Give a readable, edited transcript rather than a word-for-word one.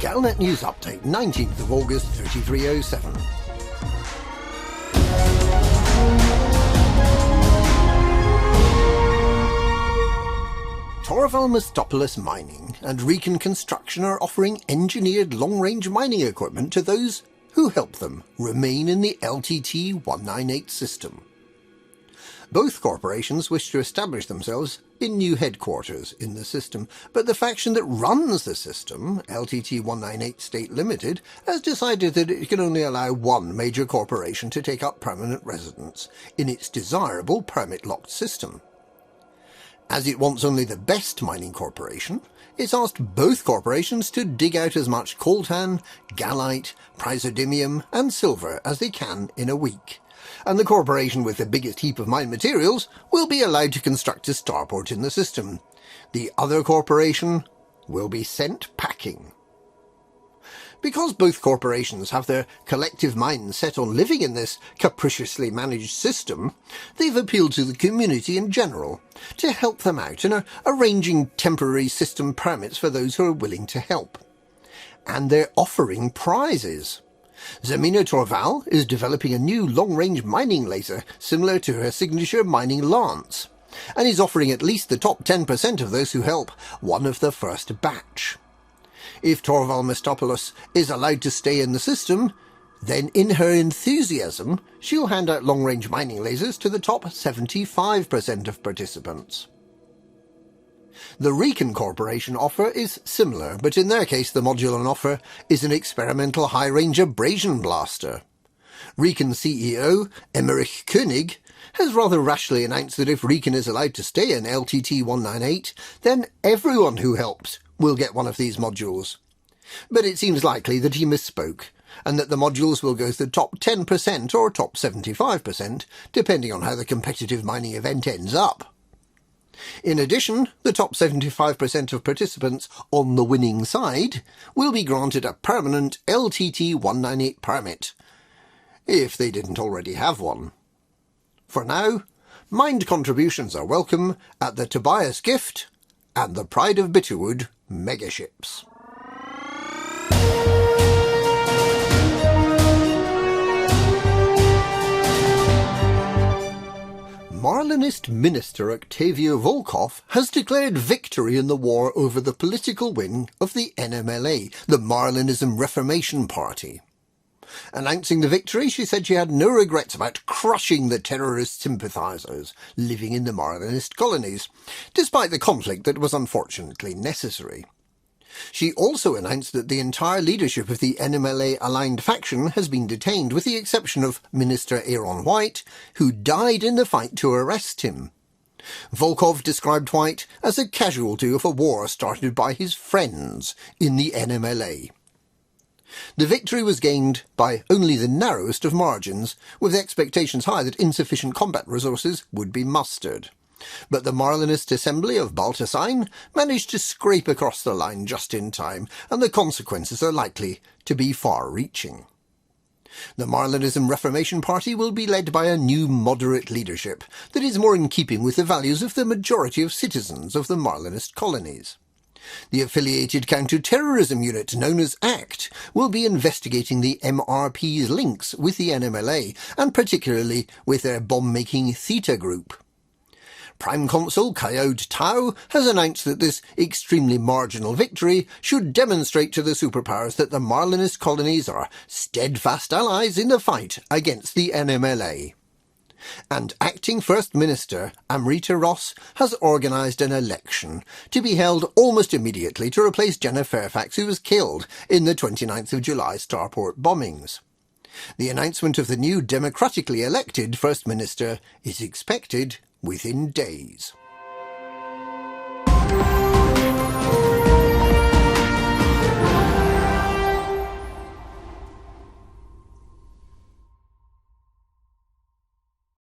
Galnet News Update, 19th of August 3307. Torval Mouthpiece Mining and Wreaken Construction are offering engineered long-range mining equipment to those who help them remain in the LTT 198 system. Both corporations wish to establish themselves in new headquarters in the system, but the faction that runs the system, LTT 198 State Limited, has decided that it can only allow one major corporation to take up permanent residence in its desirable permit-locked system. As it wants only the best mining corporation, it's asked both corporations to dig out as much coltan, gallite, praseodymium and silver as they can in a week, and the corporation with the biggest heap of mine materials will be allowed to construct a starport in the system. The other corporation will be sent packing. Because both corporations have their collective minds set on living in this capriciously managed system, they've appealed to the community in general to help them out in arranging temporary system permits for those who are willing to help. And they're offering prizes. Zemina Torval is developing a new long-range mining laser similar to her signature mining lance, and is offering at least the top 10% of those who help one of the first batch. If Torval Mouthpiece is allowed to stay in the system, then in her enthusiasm she'll hand out long-range mining lasers to the top 75% of participants. The Wreaken Corporation offer is similar, but in their case the module on offer is an experimental high-range abrasion blaster. Wreaken CEO Emmerich König has rather rashly announced that if Wreaken is allowed to stay in LTT 198, then everyone who helps will get one of these modules. But it seems likely that he misspoke, and that the modules will go to the top 10% or top 75%, depending on how the competitive mining event ends up. In addition, the top 75% of participants on the winning side will be granted a permanent LTT 198 permit, if they didn't already have one. For now, mined contributions are welcome at the Tobias Gift and the Pride of Bitterwood megaships. Marlinist Minister Octavio Volkov has declared victory in the war over the political wing of the NMLA, the Marlinism Reformation Party. Announcing the victory, she said she had no regrets about crushing the terrorist sympathisers living in the Marlinist colonies, despite the conflict that was unfortunately necessary. She also announced that the entire leadership of the NMLA-aligned faction has been detained, with the exception of Minister Aaron White, who died in the fight to arrest him. Volkov described White as a casualty of a war started by his friends in the NMLA. The victory was gained by only the narrowest of margins, with expectations high that insufficient combat resources would be mustered. But the Marlinist Assembly of Baltasine managed to scrape across the line just in time, and the consequences are likely to be far-reaching. The Marlinism Reformation Party will be led by a new moderate leadership that is more in keeping with the values of the majority of citizens of the Marlinist colonies. The affiliated counter-terrorism unit known as ACT will be investigating the MRP's links with the NMLA, and particularly with their bomb-making Theta group. Prime Consul Coyote Tau has announced that this extremely marginal victory should demonstrate to the superpowers that the Marlinist colonies are steadfast allies in the fight against the NMLA. And Acting First Minister Amrita Ross has organised an election to be held almost immediately to replace Jenna Fairfax, who was killed in the 29th of July starport bombings. The announcement of the new democratically elected First Minister is expected within days.